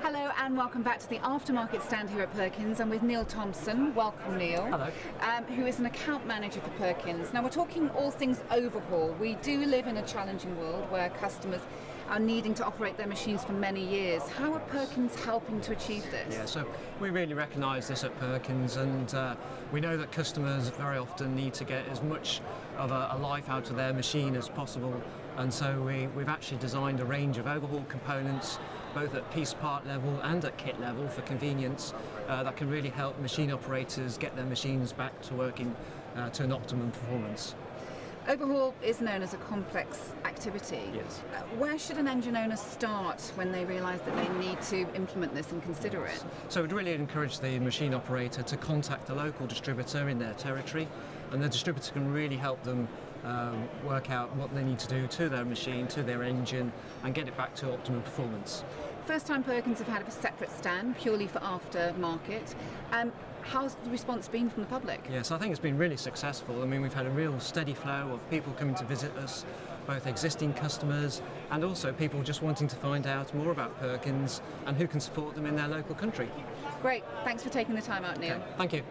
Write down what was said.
Hello and welcome back to the aftermarket stand here at Perkins. I'm with Neil Thompson. Welcome, Neil. Hello. Who is an account manager for Perkins. Now we're talking all things overhaul. We do live in a challenging world where customers are needing to operate their machines for many years. How are Perkins helping to achieve this? Yeah, so we really recognise this at Perkins, and we know that customers very often need to get as much of a life out of their machine as possible, and so we've actually designed a range of overhaul components both at piece part level and at kit level for convenience that can really help machine operators get their machines back to working to an optimum performance. Overhaul is known as a complex activity. Yes. Where should an engine owner start when they realise that they need to implement this and consider it? So we'd really encourage the machine operator to contact a local distributor in their territory, and the distributor can really help them work out what they need to do to their machine, to their engine, and get it back to optimum performance. First time Perkins have had a separate stand purely for aftermarket. How's the response been from the public? Yes, I think it's been really successful. I mean, we've had a real steady flow of people coming to visit us, both existing customers and also people just wanting to find out more about Perkins and who can support them in their local country. Great, thanks for taking the time out, Neil. Okay. Thank you.